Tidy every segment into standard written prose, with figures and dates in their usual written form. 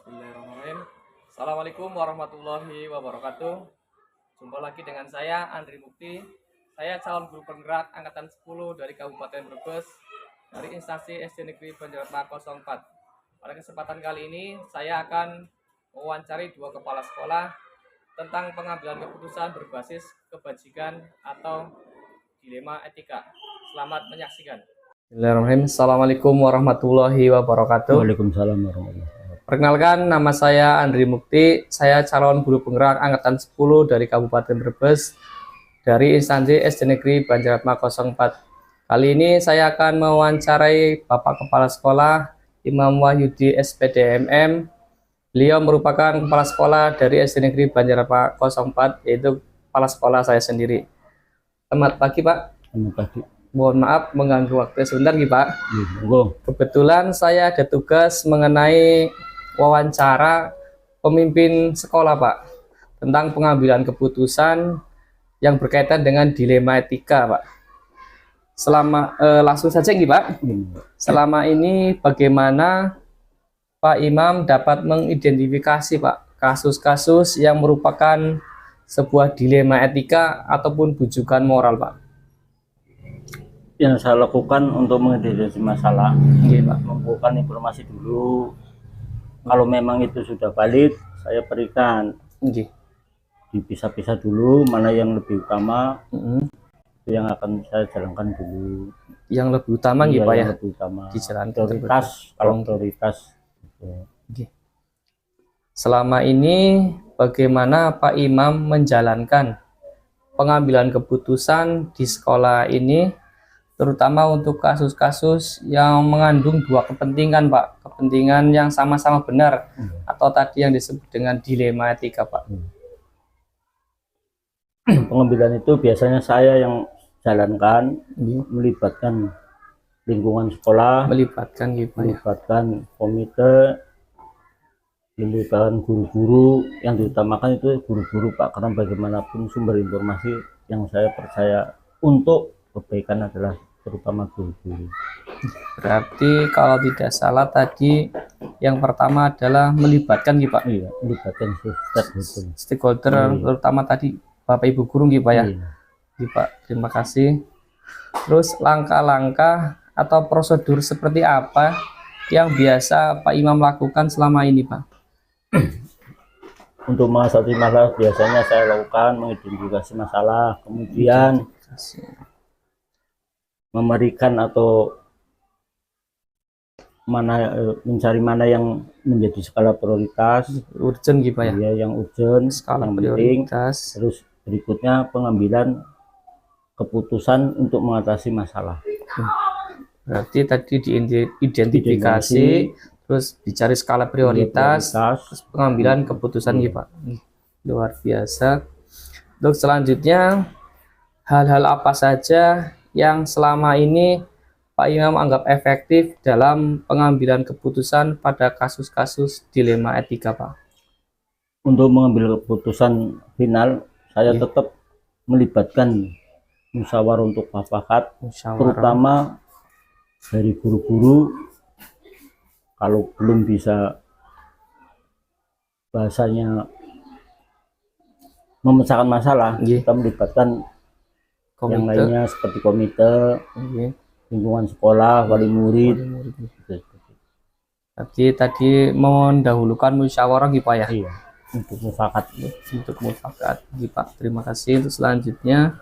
Bismillahirrahmanirrahim. Assalamualaikum warahmatullahi wabarakatuh. Jumpa lagi dengan saya Andri Mukti. Saya calon guru penggerak angkatan 10 dari Kabupaten Brebes dari instansi SD Negeri Banjarnegara 04. Pada kesempatan kali ini saya akan mewawancari dua kepala sekolah tentang pengambilan keputusan berbasis kebajikan atau dilema etika. Selamat menyaksikan. Bismillahirrahmanirrahim. Assalamualaikum warahmatullahi wabarakatuh. Waalaikumsalam warahmatullahi wabarakatuh. Perkenalkan, nama saya Andri Mukti. Saya calon guru penggerak angkatan 10 dari Kabupaten Brebes dari instansi SD Negeri Banjarnegara 04. Kali ini saya akan mewawancarai Bapak Kepala Sekolah Imam Wahyudi SPDMM. Beliau merupakan kepala sekolah dari SD Negeri Banjarnegara 04, yaitu kepala sekolah saya sendiri. Selamat pagi, Pak. Selamat pagi. Mohon maaf mengganggu waktu sebentar, Pak. Monggo. Kebetulan saya ada tugas mengenai wawancara pemimpin sekolah, Pak, tentang pengambilan keputusan yang berkaitan dengan dilema etika, Pak. Langsung saja, Pak. Selama ini bagaimana Pak Imam dapat mengidentifikasi, Pak, kasus-kasus yang merupakan sebuah dilema etika ataupun bujukan moral, Pak? Yang saya lakukan untuk mengidentifikasi masalah, Pak, mengumpulkan informasi dulu. Kalau memang itu sudah valid, saya berikan. Dipisah-pisah dulu mana yang lebih utama, itu yang akan saya jalankan dulu. Yang lebih utama, Pak, ya? Lebih utama. Dijalankan prioritas, kalau prioritas. Selama ini bagaimana Pak Imam menjalankan pengambilan keputusan di sekolah ini, terutama untuk kasus-kasus yang mengandung dua kepentingan, Pak, kepentingan yang sama-sama benar, atau tadi yang disebut dengan dilema etika, Pak? Pengambilan itu biasanya saya yang jalankan, melibatkan lingkungan sekolah, melibatkan komite, melibatkan guru-guru. Yang diutamakan itu guru-guru, Pak, karena bagaimanapun sumber informasi yang saya percaya untuk kebaikan adalah terutama guru-guru. Berarti kalau tidak salah tadi yang pertama adalah melibatkan, Pak? Iya, melibatkan stakeholder, terutama tadi Bapak Ibu guru, Pak, ya? Pak, terima kasih. Terus langkah-langkah atau prosedur seperti apa yang biasa Pak Imam lakukan selama ini, Pak? Untuk mengatasi masalah biasanya saya lakukan mengidentifikasi masalah, kemudian memberikan atau mencari mana yang menjadi skala prioritas, urgent, Pak, ya? Iya, yang urgent, skala prioritas. Terus berikutnya pengambilan keputusan untuk mengatasi masalah. Berarti tadi diidentifikasi, terus dicari skala prioritas, terus pengambilan keputusan, Pak. Luar biasa. Untuk selanjutnya, hal-hal apa saja yang selama ini Pak Imam anggap efektif dalam pengambilan keputusan pada kasus-kasus dilema etika, Pak? Untuk mengambil keputusan final, saya tetap melibatkan musyawarah untuk mufakat, terutama dari guru-guru. Kalau belum bisa bahasanya memecahkan masalah, kita melibatkan komite, yang lainnya seperti komite, lingkungan sekolah, wali murid. Tapi tadi mendahulukan musyawarah, Pak, ya? Iya, untuk mufakat. Pak, terima kasih. Untuk selanjutnya,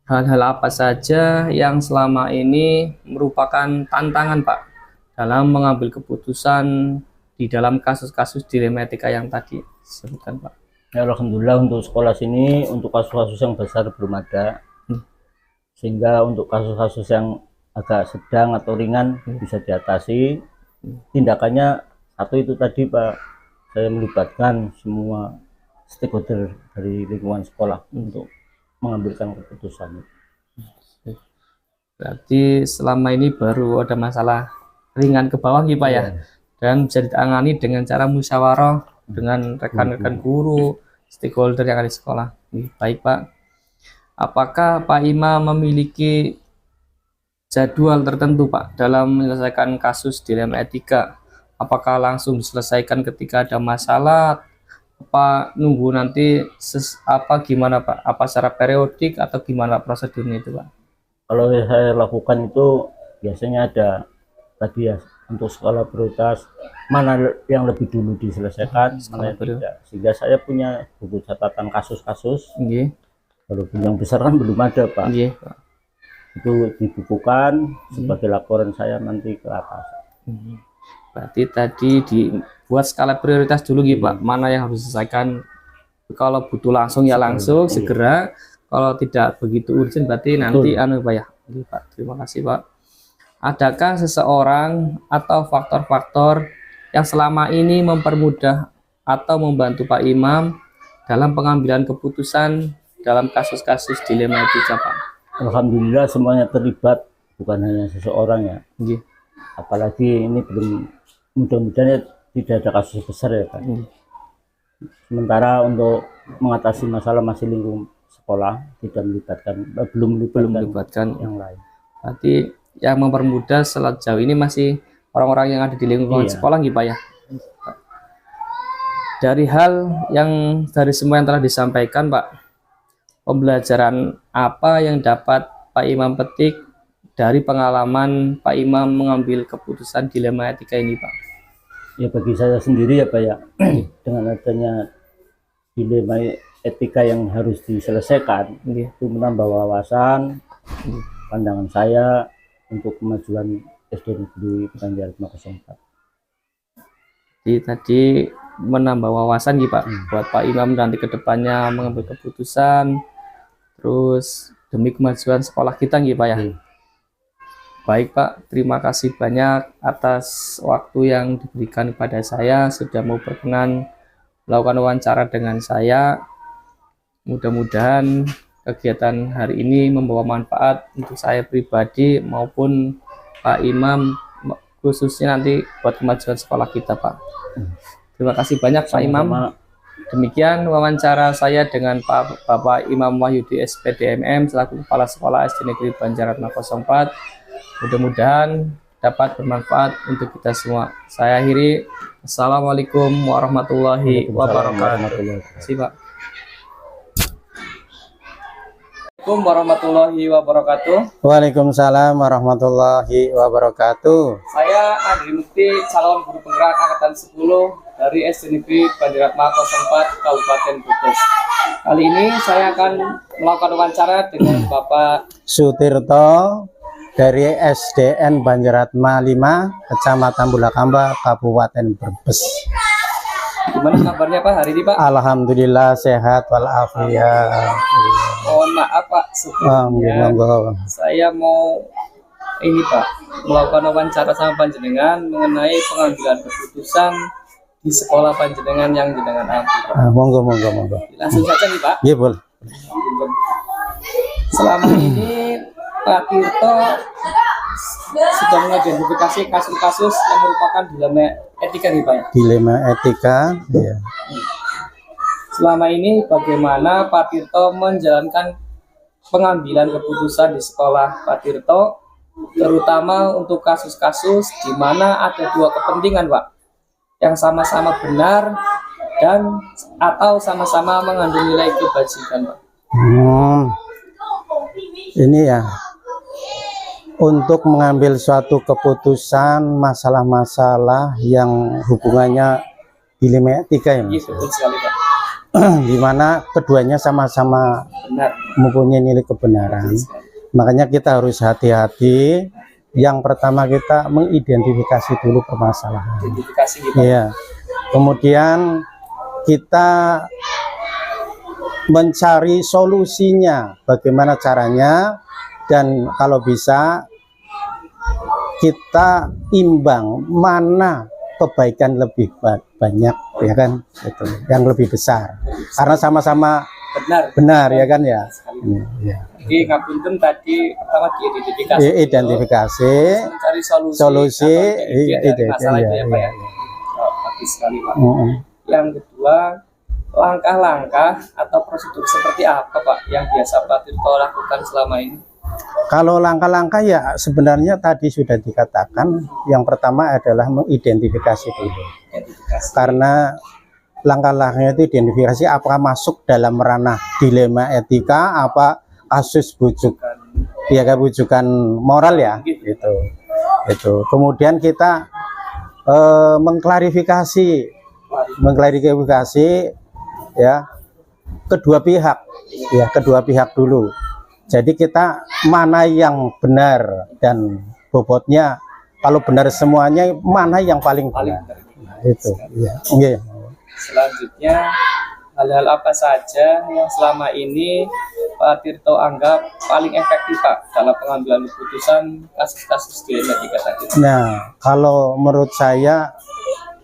hal-hal apa saja yang selama ini merupakan tantangan, Pak, dalam mengambil keputusan di dalam kasus-kasus dilema etika yang tadi disebutkan, Pak? Ya, alhamdulillah untuk sekolah sini untuk kasus-kasus yang besar belum ada, sehingga untuk kasus-kasus yang agak sedang atau ringan bisa diatasi. Tindakannya satu itu tadi, Pak, saya melibatkan semua stakeholder dari lingkungan sekolah untuk mengambilkan keputusan. Berarti selama ini baru ada masalah ringan ke bawah, Pak, ya? Dan bisa ditangani dengan cara musyawarah dengan rekan-rekan guru, stakeholder yang ada di sekolah. Baik, Pak. Apakah Pak Imam memiliki jadwal tertentu, Pak, dalam menyelesaikan kasus dilema etika? Apakah langsung diselesaikan ketika ada masalah, apa nunggu nanti gimana Pak? Apa secara periodik atau gimana prosedurnya itu Pak? Kalau yang saya lakukan itu biasanya ada tadi ya, untuk skala prioritas mana yang lebih dulu diselesaikan, mana yang tidak. Sehingga saya punya buku catatan kasus-kasus. Nggih. Walaupun yang besar kan belum ada Pak. Nggih, Pak. Itu dibukukan sebagai laporan saya nanti ke atas. Berarti tadi dibuat skala prioritas dulu gitu Pak, mana yang harus diselesaikan. Kalau butuh langsung ya langsung segera, kalau tidak begitu urgent berarti nanti Pak ya. Oke, Pak, terima kasih Pak. Adakah seseorang atau faktor-faktor yang selama ini mempermudah atau membantu Pak Imam dalam pengambilan keputusan dalam kasus-kasus dilema etika Pak? Alhamdulillah semuanya terlibat, bukan hanya seseorang ya. Apalagi ini belum, mudah-mudahan tidak ada kasus besar ya Pak. Sementara untuk mengatasi masalah masih lingkup sekolah tidak melibatkan, belum melibatkan yang lain. Berarti yang mempermudah sejauh ini masih orang-orang yang ada di lingkungan sekolah gitu Pak ya. Dari semua yang telah disampaikan Pak, pembelajaran apa yang dapat Pak Imam petik dari pengalaman Pak Imam mengambil keputusan dilema etika ini Pak? Ya bagi saya sendiri ya Pak ya, dengan adanya dilema etika yang harus diselesaikan, itu menambah wawasan, pandangan saya untuk kemajuan SD Negeri Banjaratma 04. Jadi tadi menambah wawasan gitu Pak, buat Pak Imam nanti kedepannya mengambil keputusan, terus demi kemajuan sekolah kita gitu Pak ya. Baik Pak, terima kasih banyak atas waktu yang diberikan kepada saya, sudah mau berkenan melakukan wawancara dengan saya. Mudah-mudahan kegiatan hari ini membawa manfaat untuk saya pribadi maupun Pak Imam, khususnya nanti buat kemajuan sekolah kita Pak. Terima kasih banyak Pak Imam. Demikian wawancara saya dengan Bapak Imam Wahyudi SPDMM selaku Kepala Sekolah SD Negeri Banjaratma 04. Mudah-mudahan dapat bermanfaat untuk kita semua. Saya akhiri. Assalamualaikum warahmatullahi wabarakatuh. Terima kasih Pak. Assalamualaikum warahmatullahi wabarakatuh. Waalaikumsalam warahmatullahi wabarakatuh. Saya Andri Mukti, calon guru penggerak angkatan 10 dari SD Negeri Banjaratma 04 Kabupaten Brebes. Kali ini saya akan melakukan wawancara dengan Bapak Sutirto dari SDN Banjaratma 5, Kecamatan Bulakamba, Kabupaten Brebes. Gimana kabarnya Pak hari ini Pak? Alhamdulillah sehat walafiat. Mohon maaf Pak, sebelumnya saya mau Pak melakukan wawancara sama panjenengan mengenai pengambilan keputusan di sekolah panjenengan yang jenengan ambil. Monggo. Langsung saja nih Pak. Iya boleh. Selama ini Pak Tirto sudah mengidentifikasi kasus-kasus yang merupakan dilema etika nih Pak. Dilema etika, ya. Selama ini bagaimana Pak Tirto menjalankan pengambilan keputusan di sekolah Pak Tirto, terutama untuk kasus-kasus di mana ada dua kepentingan Pak, yang sama-sama benar dan atau sama-sama mengandung nilai kebajikan Pak. Ini ya, untuk mengambil suatu keputusan masalah-masalah yang hubungannya dilema etika ya Mas. Betul sekali Pak. Di mana keduanya sama-sama mempunyai nilai kebenaran. Makanya kita harus hati-hati. Yang pertama kita mengidentifikasi dulu permasalahan. Iya. Kemudian kita mencari solusinya, bagaimana caranya, dan kalau bisa kita imbang mana kebaikan lebih banyak, ya kan, itu yang lebih besar, karena sama-sama benar ya kan ya. Jadi ngapunten tadi pertama diidentifikasi, mencari solusi masalah itu ya Pak ya. Bagus sekali Pak. Yang kedua, langkah-langkah atau prosedur seperti apa Pak yang biasa Pak Tirto lakukan selama ini? Kalau langkah-langkah ya sebenarnya tadi sudah dikatakan, yang pertama adalah mengidentifikasi dulu. Karena langkah-langkahnya itu identifikasi apakah masuk dalam ranah dilema etika, apa kasus bujukan moral ya, itu. Kemudian kita mengklarifikasi ya kedua pihak dulu. Jadi kita mana yang benar dan bobotnya, kalau benar semuanya mana yang paling benar. Nah, itu ya. Okay. Selanjutnya, hal-hal apa saja yang selama ini Pak Tirto anggap paling efektif Pak dalam pengambilan keputusan kasus-kasus dilema etika tadi? Nah, kalau menurut saya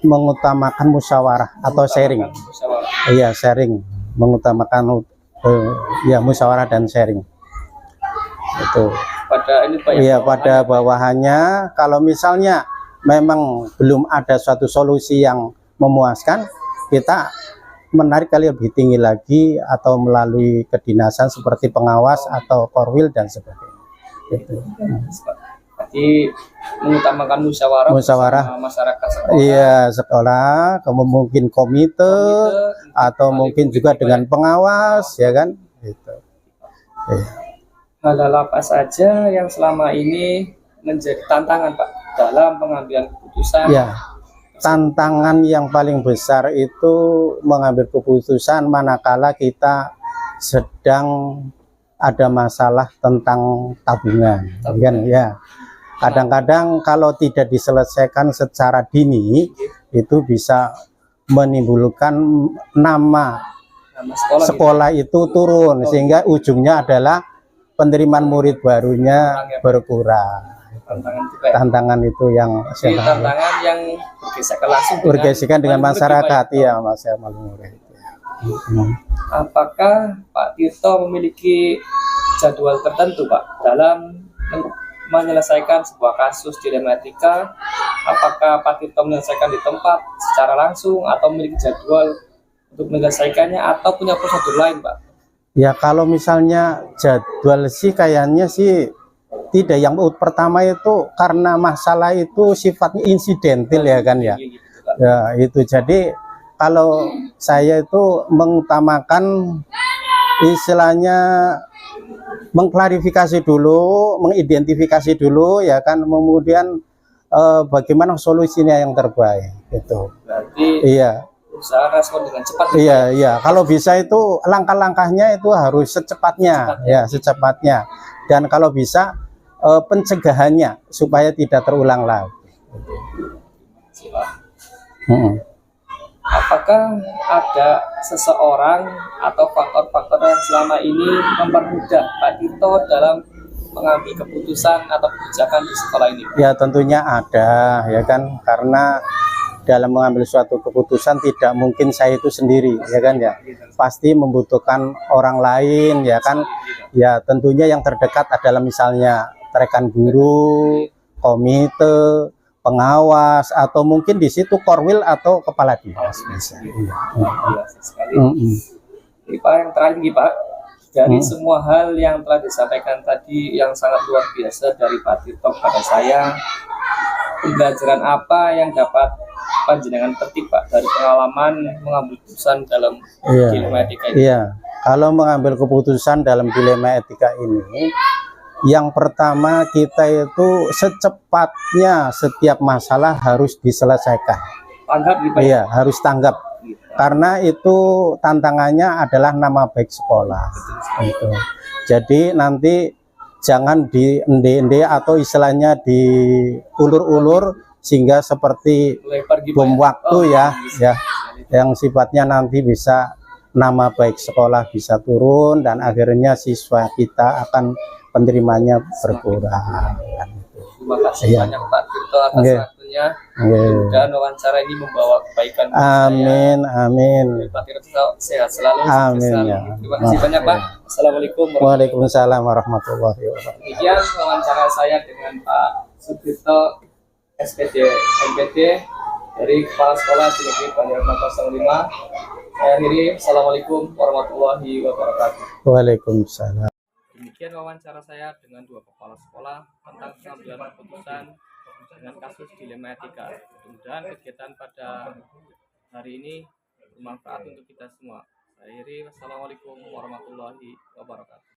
mengutamakan musyawarah atau sharing. Iya, sharing, mengutamakan ya musyawarah dan sharing. Itu. Pada ini Pak, iya, pada bawahannya kalau misalnya memang belum ada suatu solusi yang memuaskan, kita menarik kali lebih tinggi lagi atau melalui kedinasan seperti pengawas atau korwil dan sebagainya. Gitu. Jadi mengutamakan musyawarah bersama masyarakat sekolah. Iya, sekolah, kemudian mungkin komite atau mungkin juga dengan pengawas, ya kan? Gitu. Iya. Hal-hal apa saja yang selama ini menjadi tantangan Pak dalam pengambilan keputusan? Ya, tantangan yang paling besar itu mengambil keputusan manakala kita sedang ada masalah tentang tabungan. Kan ya. Kadang-kadang kalau tidak diselesaikan secara dini itu bisa menimbulkan nama sekolah itu turun, sehingga ujungnya adalah penerimaan murid barunya berkurang. Tantangan itu yang tantangan yang bergesekan dengan masyarakat, ya Mas Murid. Apakah Pak Tirto memiliki jadwal tertentu Pak dalam menyelesaikan sebuah kasus dilema etika? Apakah Pak Tirto menyelesaikan di tempat secara langsung atau memiliki jadwal untuk menyelesaikannya atau punya prosedur lain Pak? Ya, kalau misalnya jadwal sih kayaknya sih tidak. Yang pertama itu karena masalah itu sifatnya insidental ya kan ya. Ya itu, jadi kalau saya itu mengutamakan istilahnya mengklarifikasi dulu, mengidentifikasi dulu ya kan, kemudian bagaimana solusinya yang terbaik itu. Berarti iya. Usaha respon dengan cepat. Iya. Kalau bisa itu langkah-langkahnya itu harus secepatnya. Dan kalau bisa pencegahannya supaya tidak terulang lagi. Apakah ada seseorang atau faktor-faktor yang selama ini mempermudah Pak Tirto dalam mengambil keputusan atau kebijakan di sekolah ini? Ya tentunya ada ya kan, karena dalam mengambil suatu keputusan tidak mungkin saya itu sendiri ya kan ya, pasti membutuhkan orang lain ya kan ya. Tentunya yang terdekat adalah misalnya rekan guru, komite, pengawas, atau mungkin di situ korwil atau kepala dinas bisa. Ini Pak, yang terakhir nih Pak, dari semua hal yang telah disampaikan tadi yang sangat luar biasa dari Pak Tirto kepada saya, pembelajaran apa yang dapat panjenengan petik Pak dari pengalaman mengambil keputusan dalam dilema etika ini? Iya, kalau mengambil keputusan dalam dilema etika ini, yang pertama kita itu secepatnya setiap masalah harus diselesaikan. Tanggap gitu. Iya, harus tanggap. Karena itu tantangannya adalah nama baik sekolah. Gitu. Jadi nanti jangan diende-ende atau istilahnya diulur-ulur sehingga seperti bom waktu ya, yang sifatnya nanti bisa nama baik sekolah bisa turun dan akhirnya siswa kita akan penerimanya berkurang. Terima kasih banyak Pak Tirto atas waktunya. Dan wawancara ini membawa kebaikan. Amin, amin. Pak Tirto sehat selalu. Amin. Terima kasih banyak Pak. Assalamualaikum. Waalaikumsalam warahmatullahi wabarakatuh. Demikian wawancara saya dengan Pak Sutirto SPD MPD dari Kepala Sekolah di Negeri Banjarnegara 05. Saya akhiri. Assalamualaikum warahmatullahi wabarakatuh. Waalaikumsalam. Demikian wawancara saya dengan dua kepala sekolah tentang pengambilan keputusan dengan kasus dilema etika. Mudah-mudahan kegiatan pada hari ini bermanfaat untuk kita semua. Saya akhiri, wassalamualaikum warahmatullahi wabarakatuh.